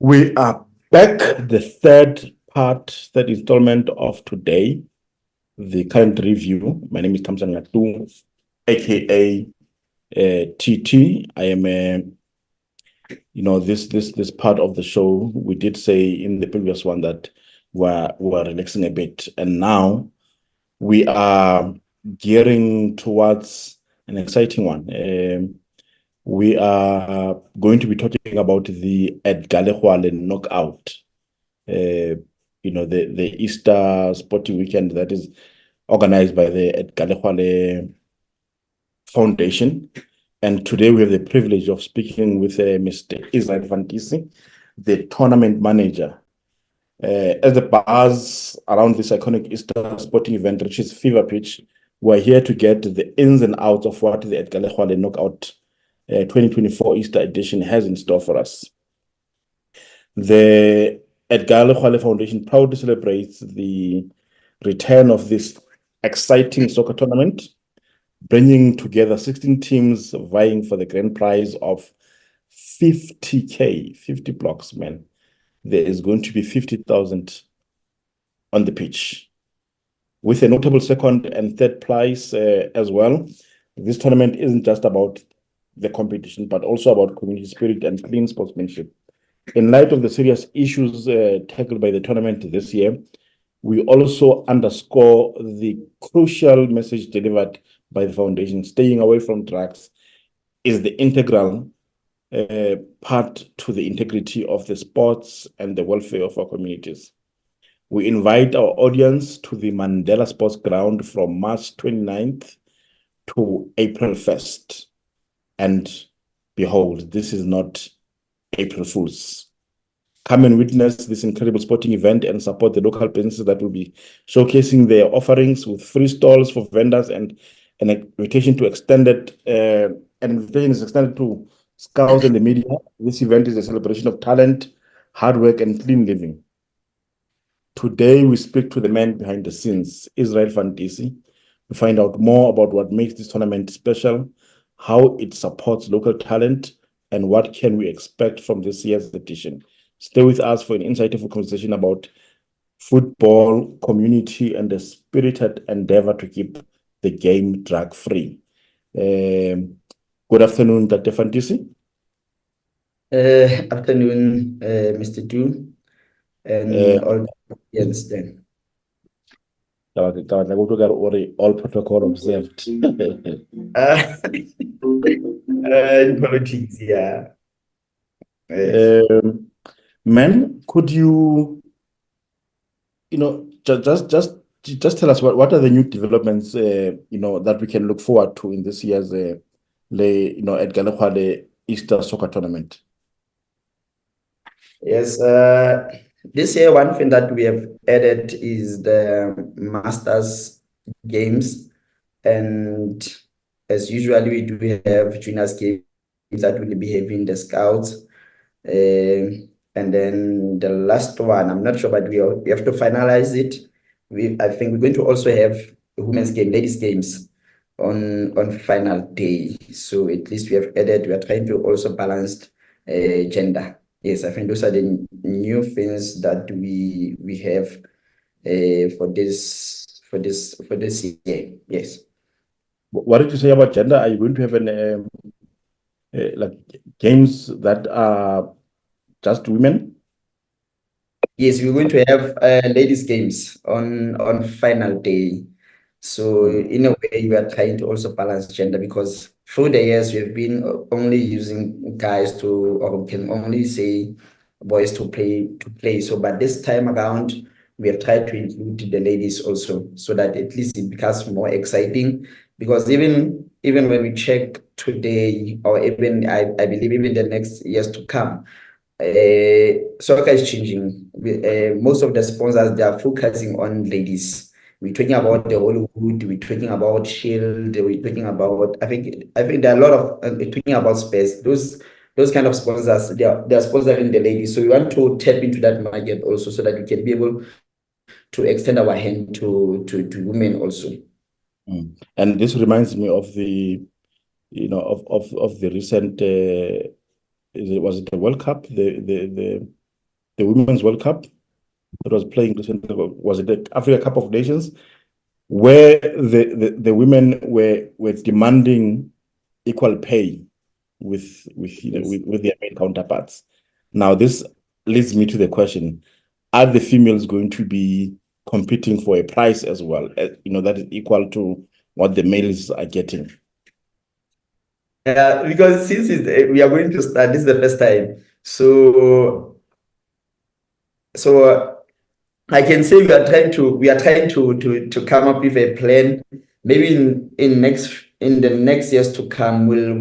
We are back, the third installment of today, the current review. My name is Thamsanqa Tu, aka TT. I am this part of the show. We did say in the previous one that we're relaxing a bit, and now we are gearing towards an exciting one. We are going to be talking about the Edgar Legoale Knockout. The Easter sporting weekend that is organized by the Edgar Legoale Foundation. And today we have the privilege of speaking with Mr. Israel Fantisi, the tournament manager. As the buzz around this iconic Easter sporting event reaches fever pitch, we're here to get the ins and outs of what the Edgar Legoale Knockout 2024 Easter edition has in store for us. The Edgar Legoale Foundation proudly celebrates the return of this exciting soccer tournament, bringing together 16 teams vying for the grand prize of 50K, 50 blocks, man. There is going to be 50,000 on the pitch, with a notable second and third prize as well. This tournament isn't just about the competition, but also about community spirit and clean sportsmanship. In light of the serious issues tackled by the tournament this year, we also underscore the crucial message delivered by the foundation. Staying away from drugs is the integral part to the integrity of the sports and the welfare of our communities. We invite our audience to the Mandela Sports Ground from March 29th to April 1st. And behold, this is not April Fools. Come and witness this incredible sporting event and support the local businesses that will be showcasing their offerings with free stalls for vendors, and an invitation is extended to scouts and the media. This event is a celebration of talent, hard work, and clean living. Today, we speak to the man behind the scenes, Israel Fantisi, to find out more about what makes this tournament special, how it supports local talent, and what can we expect from this year's edition. Stay with us for an insightful conversation about football, community, and the spirited endeavor to keep the game drug-free. Good afternoon, Dr. Fantisi. Afternoon, Mr. Tu, and all the audience then. All protocol observed. Politics, yeah. Man, could you, just tell us what are the new developments, that we can look forward to in this year's, Edgar Legoale Easter Soccer Tournament? Yes, this year one thing that we have added is the Masters games, and as usually we do have juniors games that will be having the scouts. And then the last one, I'm not sure, but we have to finalize it. I think we're going to also have a women's game, ladies games on final day. So at least we are trying to also balance gender. Yes, I think those are the new things that we have for this year. Yes. What did you say about gender? Are you going to have like games that are just women? Yes, we're going to have ladies games on final day. So in a way, we are trying to also balance gender, because through the years we've been only using guys or we can only say boys to play. So, but this time around, we have tried to include the ladies also, so that at least it becomes more exciting. Because even when we check today, or even I believe even the next years to come, soccer is changing. Most of the sponsors, they are focusing on ladies. We're talking about the Hollywood, we're talking about Shield, we're talking about, I think there are a lot of talking about space. Those kind of sponsors, they are sponsoring the ladies. So we want to tap into that market also, so that we can be able to extend our hand to women also. And this reminds me of the, of the recent, was it the World Cup? The the Women's World Cup that was playing recently, was it the Africa Cup of Nations, where the women were demanding equal pay with their male counterparts. Now, this leads me to the question: are the females going to be competing for a prize as well, that is equal to what the males are getting? Because since we are going to start, this is the first time. So I can say we are trying to come up with a plan. Maybe in the next years to come, we'll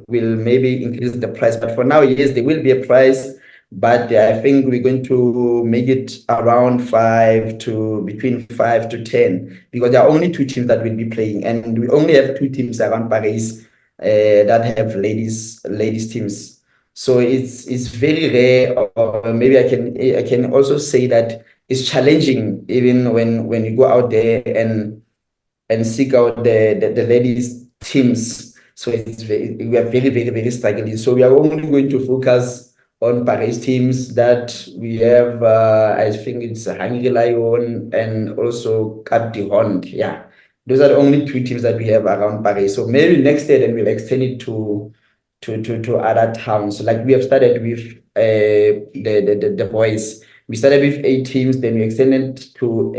maybe increase the price. But for now, yes, there will be a price. But I think we're going to make it around between 5 to 10, because there are only 2 teams that will be playing, and we only have 2 teams around Parys that have ladies teams. So it's very rare. Or maybe I can also say that it's challenging even when you go out there and seek out the ladies teams. So we are very, very, very struggling. So we are only going to focus on Paris teams that we have. I think it's Hungry Lion and also Cap de Hond. Yeah, those are the only 2 teams that we have around Paris. So maybe next year then we'll extend it to other towns. So like we have started with the boys. We started with 8 teams, then we extended to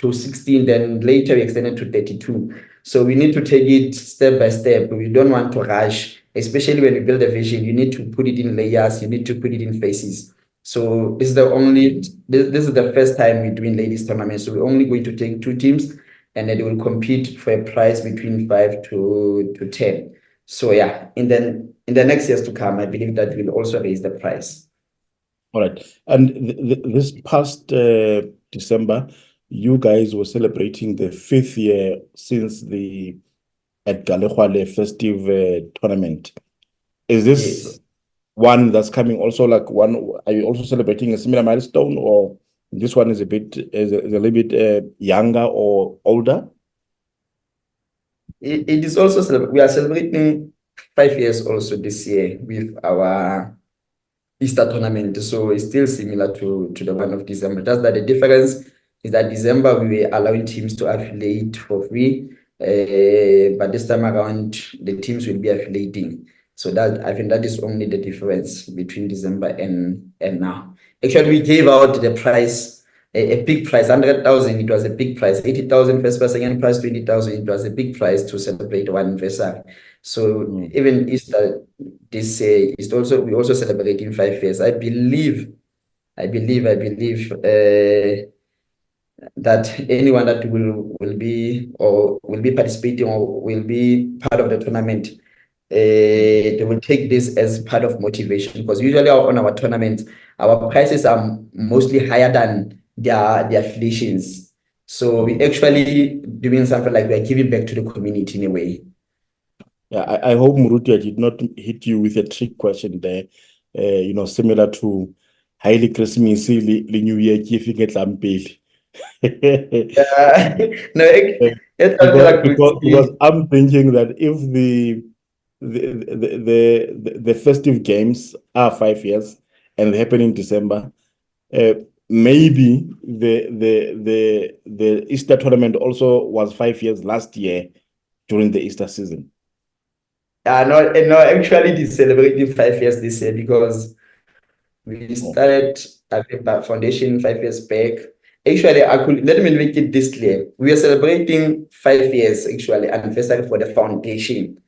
16, then later we extended to 32. So we need to take it step by step. We don't want to rush, especially when you build a vision. You need to put it in layers, you need to put it in phases. So this is the first time we're doing ladies tournament. So we're only going to take 2 teams, and then they will compete for a prize between 5 to 10. So yeah, in the next years to come, I believe that we'll also raise the price. All right. And this past December, you guys were celebrating the 5th year since the Edgar Legoale festive tournament. Is this one that's coming also like one? Are you also celebrating a similar milestone, or this one is a little bit younger or older? It is also we are celebrating 5 years also this year with our Easter tournament. So it's still similar to the one of December. Just that the difference is that December we were allowing teams to affiliate for free, but this time around the teams will be affiliating. So that I think that is only the difference between December and now. Actually, we gave out the prize, a big prize, 100,000. It was a big prize. 80,000 first prize, second prize, 20,000. It was a big prize to celebrate one anniversary. So even Easter this year is we're also celebrating 5 years. I believe that anyone that will be participating or will be part of the tournament, they will take this as part of motivation, because usually on our tournaments, our prices are mostly higher than their affiliations. So we actually doing something like we're giving back to the community in a way. Yeah, I hope Muruti did not hit you with a trick question there, similar to highly Christmas, the New Year, No, because I'm thinking that if the festive games are 5 years and they happen in December, maybe the Easter tournament also was 5 years last year during the Easter season. No, actually, it's celebrating 5 years this year because we started a foundation 5 years back. Actually, let me make it this clear. We are celebrating 5 years, actually, anniversary for the foundation,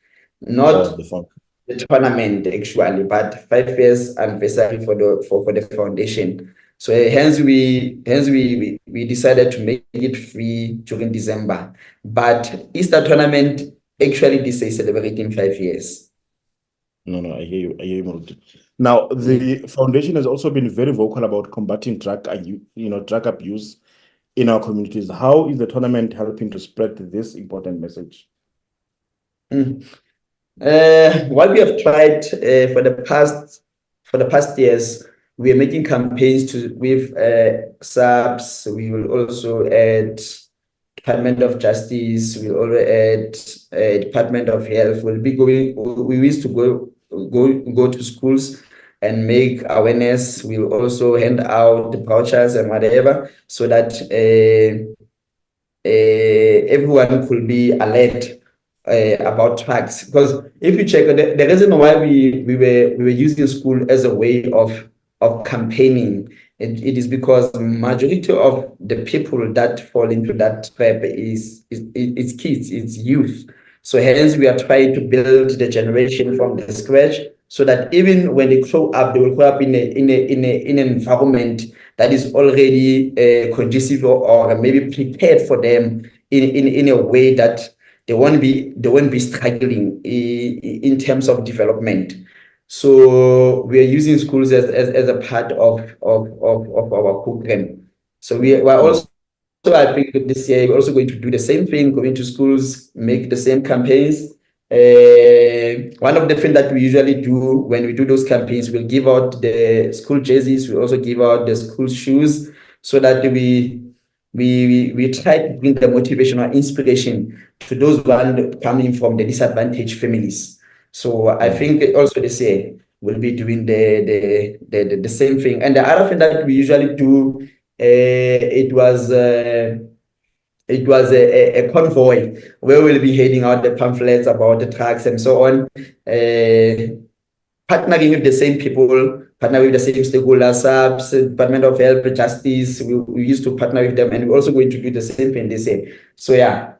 not the tournament, actually, but 5 years anniversary for the foundation. So hence we decided to make it free during December. But Easter tournament, actually, this is celebrating 5 years. No, I hear you. Now, the foundation has also been very vocal about combating drug abuse in our communities. How is the tournament helping to spread this important message? What we have tried for the past years, we are making campaigns with SAPS. We will also add Department of Justice. We will also add Department of Health. We used to go to schools and make awareness. We'll also hand out the brochures and whatever, so that everyone could be alert about drugs. Because if you check, the reason why we were using school as a way of campaigning, it is because majority of the people that fall into that trap is kids, it's youth. So hence we are trying to build the generation from the scratch, so that even when they grow up, they will grow up in an environment that is already conducive, or maybe prepared for them in a way that they won't be struggling in terms of development. So we are using schools as a part of our program. So we are also, I think this year we're also going to do the same thing, going to schools, make the same campaigns. One of the things that we usually do when we do those campaigns, we'll give out the school jerseys, we also give out the school shoes, so that we try to bring the motivation or inspiration to those one coming from the disadvantaged families. So I think also this year we'll be doing the same thing. And the other thing that we usually do, it was a convoy where we'll be handing out the pamphlets about the drugs and so on, partnering with the same people, partner with the same stakeholders, SAPS, Department of Health, Justice. We used to partner with them, and we're also going to do the same thing this year. So yeah,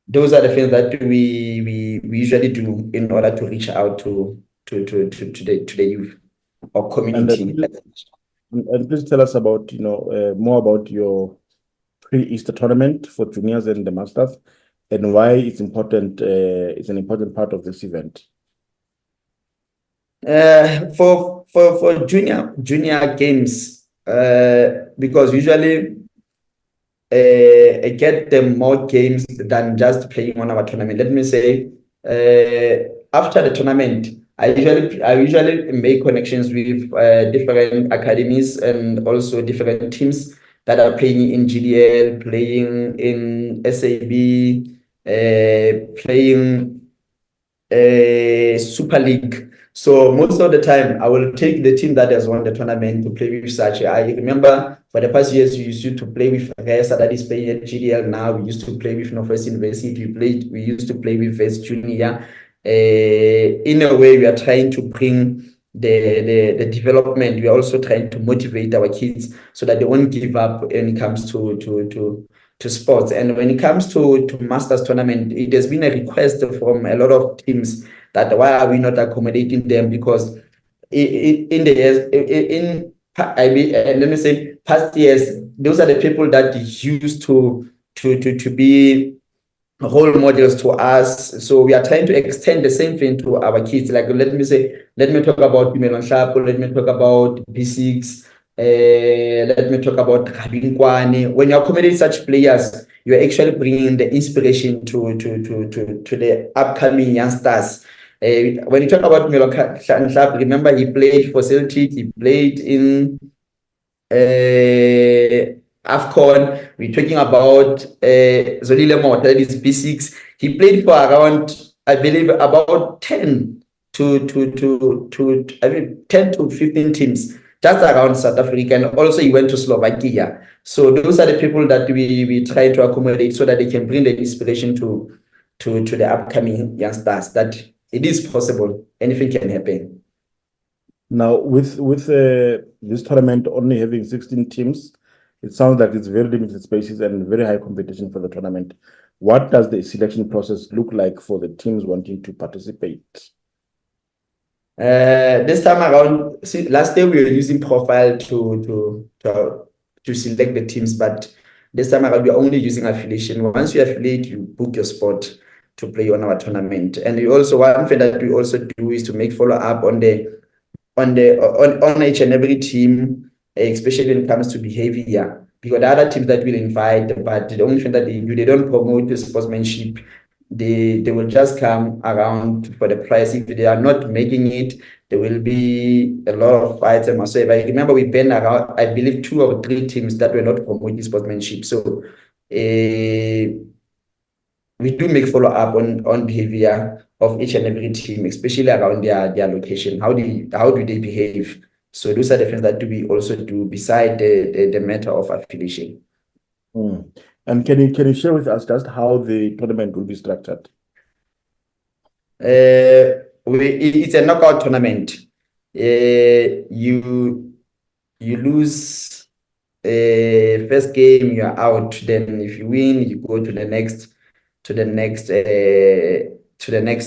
those are the things that we usually do in order to reach out to the youth or community. And please tell us about more about your pre-Easter tournament for juniors and the masters, and why it's important. It's an important part of this event. For junior games, because usually I get them more games than just playing on our tournament. Let me say, after the tournament, I usually make connections with different academies and also different teams that are playing in GDL, playing in SAB, playing Super League. So most of the time, I will take the team that has won the tournament to play with such. I remember for the past years, we used to play with Resa that is playing at GDL now. We used to play with Northwest University. We used to play with West Junior. In a way, we are trying to bring the development. We are also trying to motivate our kids so that they won't give up when it comes to sports. And when it comes to Masters tournament, it has been a request from a lot of teams that why are we not accommodating them? Because in the years, let me say, past years, those are the people that used to be role models to us. So we are trying to extend the same thing to our kids. Like, let me talk about Pimelon Shapo, let me talk about B6, let me talk about Kwane. When you accommodate such players, you're actually bringing the inspiration to the upcoming youngsters. When you talk about Pimelon Shapo, remember he played for Celtic, he played in AFCON. We're talking about Zolile Mota, that is B6. He played for around, I believe, about 10 to 15 teams just around South Africa, and also he went to Slovakia. So those are the people that we try to accommodate so that they can bring the inspiration to the upcoming youngsters that it is possible, anything can happen. Now, with this tournament only having 16 teams, it sounds like it's very limited spaces and very high competition for the tournament. What does the selection process look like for the teams wanting to participate? This time around, see, last year we were using profile to select the teams, but this time around we're only using affiliation. Once you affiliate, you book your spot to play on our tournament. And we also, one thing that we also do is to make follow up on each and every team, especially when it comes to behavior, because the other teams that will invite, but the only thing that they do, they don't promote the sportsmanship. They will just come around for the prize. If they are not making it, there will be a lot of fights and whatsoever. I remember we banned around, I believe, 2 or 3 teams that were not promoting sportsmanship. So we do make follow up on behavior of each and every team, especially around their location. How do they behave? So those are the things that we also do beside the matter of affiliation. And can you share with us just how the tournament will be structured? It's a knockout tournament. You lose first game, you're out. Then if you win, you go to the next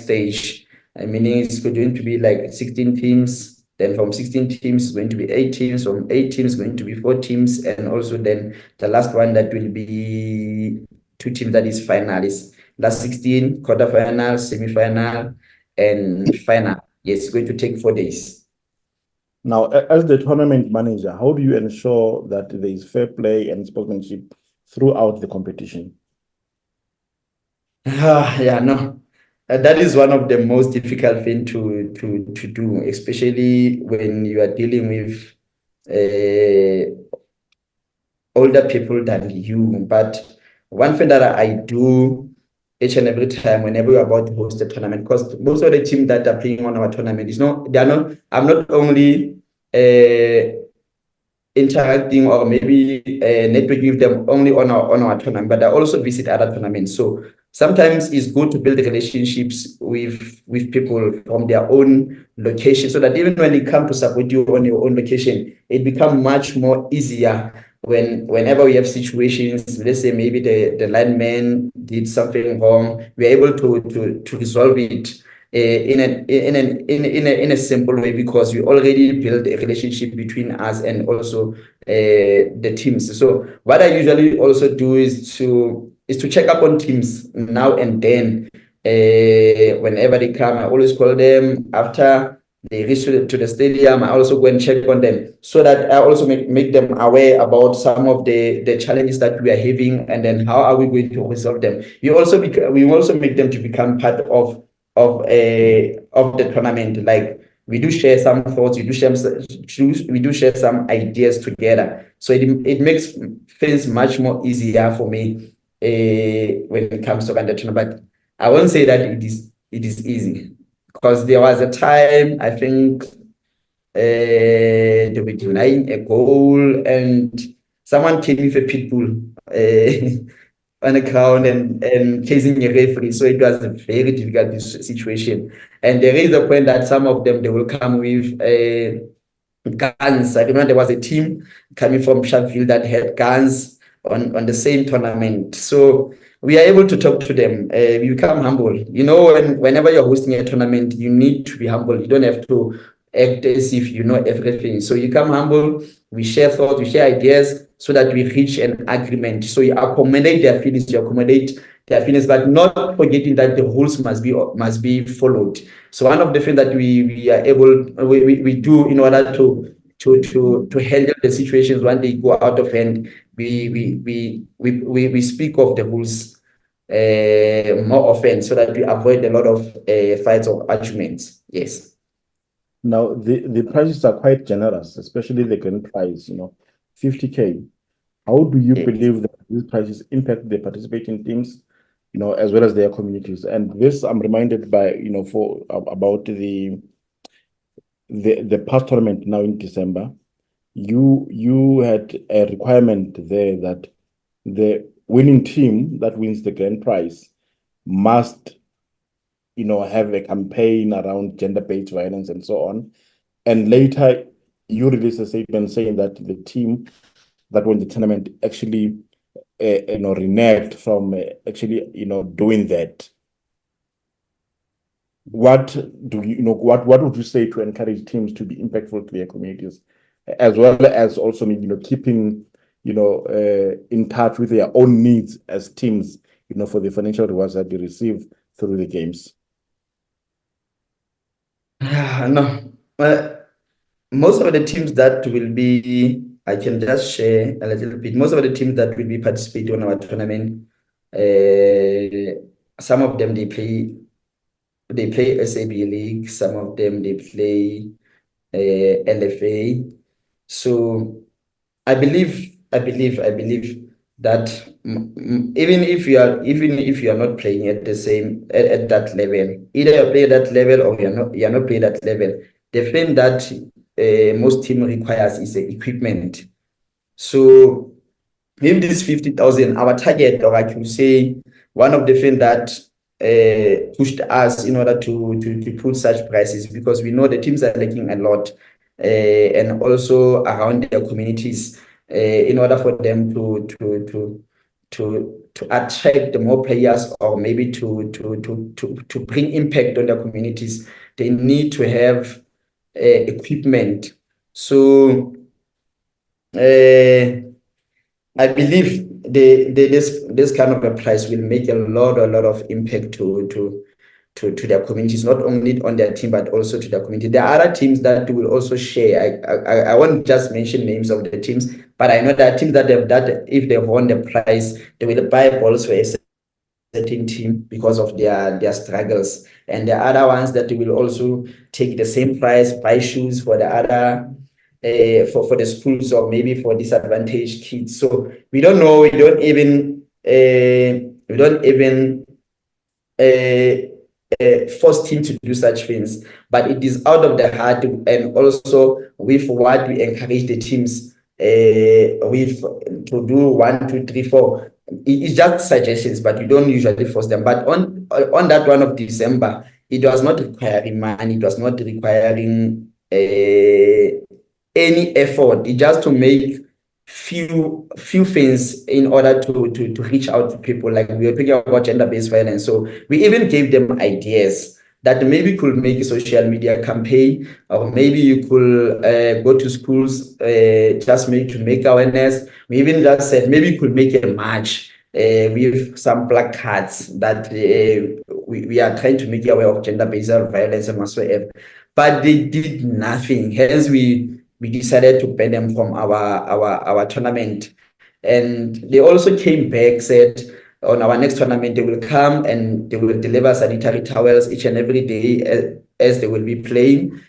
stage. I mean, it's going to be like 16 teams. Then from 16 teams, it's going to be 8 teams. From 8 teams, going to be 4 teams. And also then the last one that will be 2 teams, that is finalists. Last 16, quarterfinal, semi-final, and final. Yes, it's going to take 4 days. Now, as the tournament manager, how do you ensure that there is fair play and sportsmanship throughout the competition? Yeah, no. That is one of the most difficult thing to do, especially when you are dealing with older people than you. But one thing that I do each and every time whenever we're about to host a tournament, because most of the teams that are playing on our tournament I'm not only interacting or maybe networking with them only on our tournament, but I also visit other tournaments. So sometimes it's good to build relationships with people from their own location, so that even when they come to support you on your own location, it becomes much more easier whenever we have situations. Let's say maybe the lineman did something wrong, we're able to resolve it in a simple way, because we already built a relationship between us and also the teams. So what I usually also do is to check up on teams now and then. Whenever they come, I always call them after they reach to the stadium. I also go and check on them, so that I also make them aware about some of the challenges that we are having, and then how are we going to resolve them. We also make them to become part of the tournament. Like, we do share some thoughts, we do share some ideas together. So it makes things much more easier for me when it comes to run the tournament. But I won't say that it is easy, because there was a time, I think they were denying a goal and someone came with a pit bull on the ground and chasing a referee. So it was a very difficult situation. And there is a point that some of them, they will come with guns. I remember there was a team coming from Sharpeville that had guns on the same tournament. So we are able to talk to them. We become humble. Whenever you're hosting a tournament, you need to be humble. You don't have to act as if you know everything. So you come humble, we share thoughts, we share ideas, so that we reach an agreement. So you accommodate their feelings, but not forgetting that the rules must be followed. So one of the things that we do in order to handle the situations when they go out of hand, we speak of the rules more often, so that we avoid a lot of fights or arguments. Yes. Now, the prizes are quite generous, especially the grand prize, 50K. How do you believe that these prizes impact the participating teams, as well as their communities? And this I'm reminded by, about the past tournament now in December. You had a requirement there that the winning team that wins the grand prize must have a campaign around gender-based violence and so on. And later, you released a statement saying that the team that won the tournament actually, reneged from actually, doing that. What would you say to encourage teams to be impactful to their communities, as well as also, keeping, in touch with their own needs as teams, for the financial rewards that they receive through the games? No. Most of the teams that will be, I can just share a little bit. Most of the teams that will be participating on our tournament, some of them they play SAB League, some of them they play LFA. So I believe that even if you are not playing at the same at that level, either you play at that level or you're not playing at that level. The thing that most team requires is equipment. So if this 50,000, our target, or I could say one of the things that pushed us in order to put such prices, because we know the teams are lacking a lot, and also around their communities, in order for them to attract the more players, or maybe to bring impact on their communities, they need to have equipment. So I believe this kind of a price will make a lot of impact to their communities, not only on their team but also to their community. There are other teams that will also share. I won't just mention names of the teams, but I know there are teams that if they've won the prize, they will buy balls for a certain team because of their struggles, and there are other ones that will also take the same price, buy shoes for the other for the schools, or maybe for disadvantaged kids. So we don't know. We don't even force him to do such things, but it is out of the heart, and also with what we encourage the teams with to do 1, 2, 3, 4. It's just suggestions, but we don't usually force them. But on that one of December, it was not requiring money. It was not requiring any effort. It just to make few things in order to reach out to people. Like we were talking about gender-based violence, so we even gave them ideas that maybe you could make a social media campaign, or maybe you could go to schools just maybe to make awareness. We even just said maybe you could make a march with some placards that we are trying to make you aware of gender-based violence and whatsoever. But they did nothing. Hence, we decided to ban them from our tournament. And they also came back, said on our next tournament, they will come and they will deliver sanitary towels each and every day as they will be playing.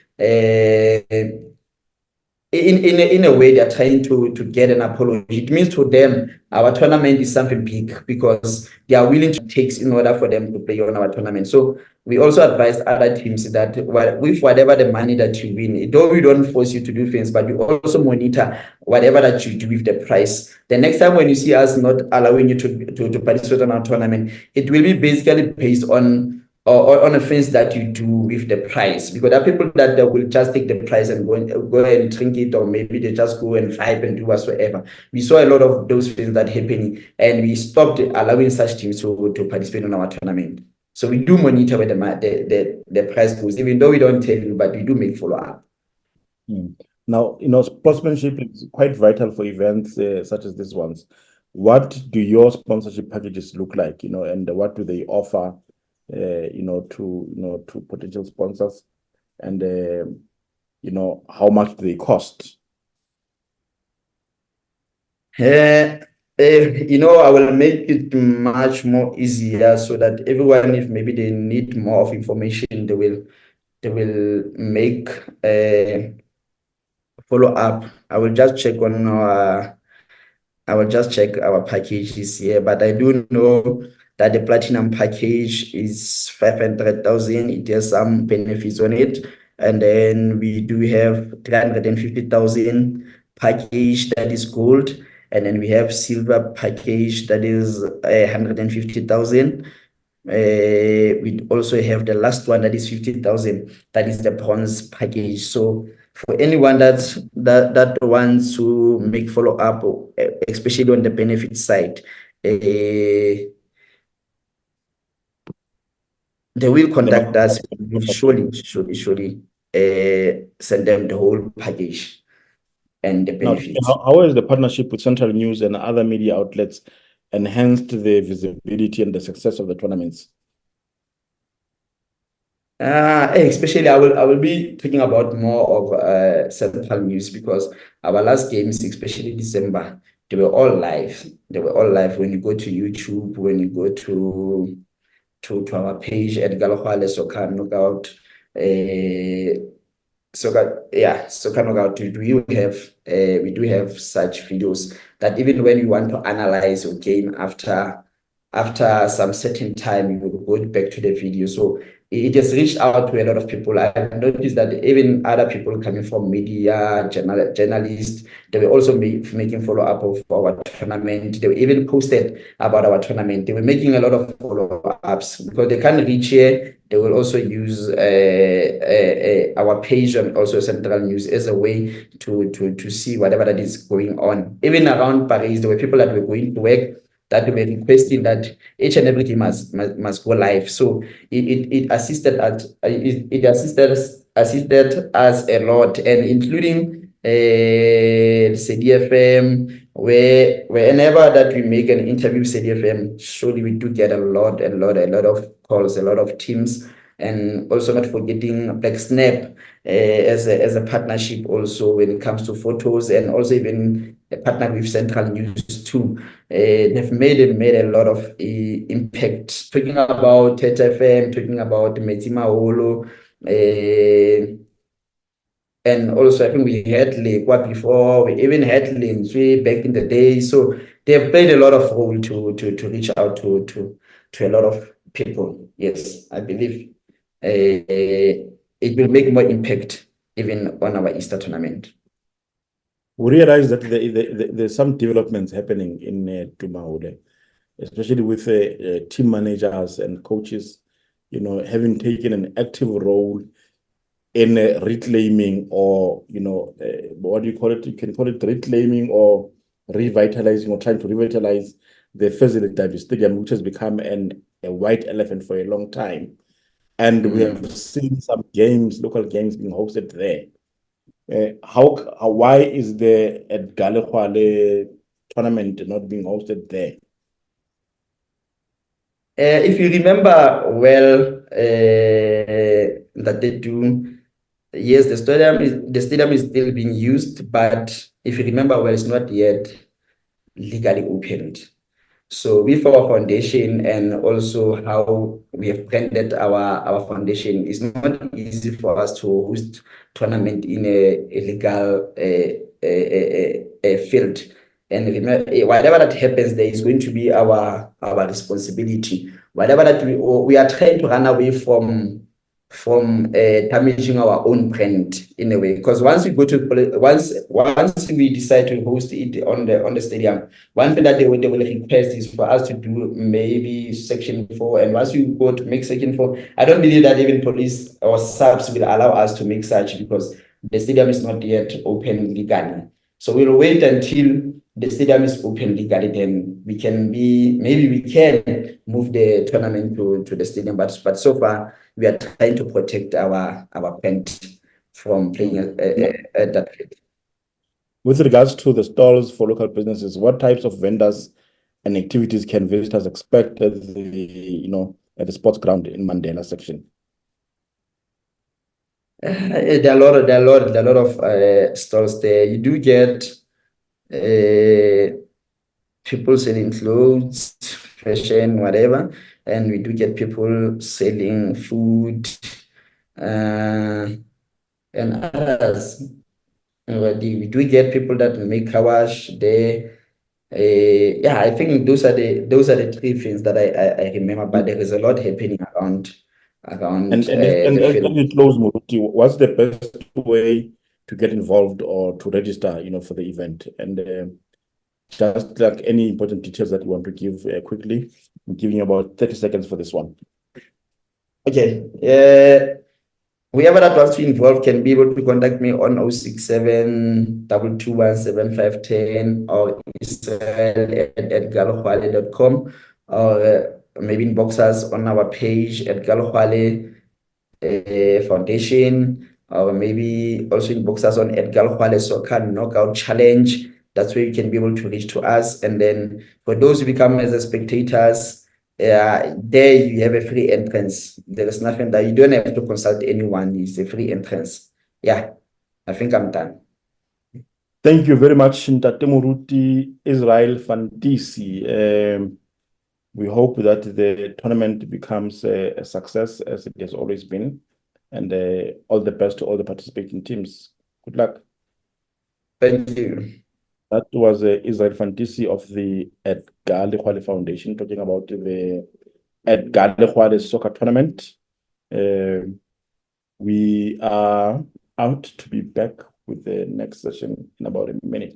In a way, they're trying to get an apology. It means to them, our tournament is something big, because they are willing to take in order for them to play on our tournament. So we also advised other teams that with whatever the money that you win, though we don't force you to do things, but you also monitor whatever that you do with the price. The next time when you see us not allowing you to participate in our tournament, it will be basically based on on the things that you do with the price, because there are people that will just take the price and go and drink it, or maybe they just go and vibe and do whatsoever. We saw a lot of those things that happening, and we stopped allowing such teams to participate in our tournament. So we do monitor where the price goes, even though we don't tell you, but we do make follow up. Now, sportsmanship is quite vital for events such as these ones. What do your sponsorship packages look like? And what do they offer? To potential sponsors, and how much do they cost? I will make it much more easier, so that everyone, if maybe they need more of information, they will make a follow up. I will just check our packages here, but I do know that the platinum package is 500,000. It has some benefits on it. And then we do have 350,000 package that is gold. And then we have silver package that is 150,000. We also have the last one that is 50,000. That is the bronze package. So for anyone that wants to make follow up, especially on the benefit side, they will contact us. We'll surely send them the whole package and the benefits. Now, how has the partnership with Central News and other media outlets enhanced the visibility and the success of the tournaments? Especially I will be talking about more of Central News, because our last games, especially December, they were all live. They were all live. When you go to YouTube, when you go to our page, Edgar Legoale Knockout, Soccer Knockout, we do have such videos that even when you want to analyze your game after some certain time, you will go back to the video. So it has reached out to a lot of people. I've noticed that even other people coming from media, journalists, they were also making follow-up of our tournament. They were even posted about our tournament. They were making a lot of follow-ups because they can't reach here. They will also use our page and also Central News as a way to see whatever that is going on. Even around Parys, there were people that were going to work that were requesting that each and every team must go live. So it assisted assisted us a lot, and including CDFM, where whenever that we make an interview with CDFM, surely we do get a lot of calls, a lot of teams, and also not forgetting Black Snap as a partnership also when it comes to photos, and also even a partner with Central News too. They've made a lot of impact. Talking about TFM, talking about Metima Holo, and also I think we had Legoale before, we even had Lenswe back in the day. So they have played a lot of role to reach out to a lot of people. Yes, I believe it will make more impact even on our Easter tournament. We realize that there's some developments happening in Tumahole, especially with team managers and coaches, having taken an active role in reclaiming, or what do you call it? You can call it reclaiming or revitalizing, or trying to revitalize the Fezile Dabi Stadium, which has become a white elephant for a long time. And we have seen some local games being hosted there. Why is the Edgar Legoale tournament not being hosted there? If you remember well, that they do, yes, the stadium is still being used, but if you remember well, it's not yet legally opened. So with our foundation and also how we have branded our foundation, it's not easy for us to host tournament in a legal field. And remember, whatever that happens, there is going to be our responsibility. Whatever that we are trying to run away from damaging our own brand in a way, because once we decide to host it on the stadium, one thing that they will request is for us to do maybe section 4, and once we go to make section 4, I don't believe that even police or subs will allow us to make such, because the stadium is not yet open legally. So we'll wait until the stadium is open legally, then we can move the tournament to the stadium. But so far, we are trying to protect our brand from playing at that field. With regards to the stalls for local businesses, what types of vendors and activities can visitors expect at the sports ground in Mandela section? There are a lot of stalls there. You do get people selling clothes, fashion, whatever, and we do get people selling food and others. We do get people that make car wash there. I think those are the three things that I remember, but there is a lot happening around And the field. as we close, Muruti, what's the best way to get involved or to register, for the event? And just like any important details that you want to give quickly, I'm giving you about 30 seconds for this one. Okay. Whoever that wants to involve can be able to contact me on 067 221 7510 or Israel@edgarlegoale.com, or maybe inbox us on our page at Edgar Legoale Foundation, or maybe also inbox us on Edgar Legoale Soccer Knockout Challenge. That's where you can be able to reach to us. And then for those who become as a spectators, there you have a free entrance. There is nothing that you don't have to consult anyone. It's a free entrance. Yeah, I think I'm done. Thank you very much, Ntate Muruti, Israel Fantisi. We hope that the tournament becomes a success, as it has always been. And all the best to all the participating teams. Good luck. Thank you. That was Israel Fantisi of the Edgar Legoale Foundation talking about the Edgar Legoale soccer tournament. We are out to be back with the next session in about a minute.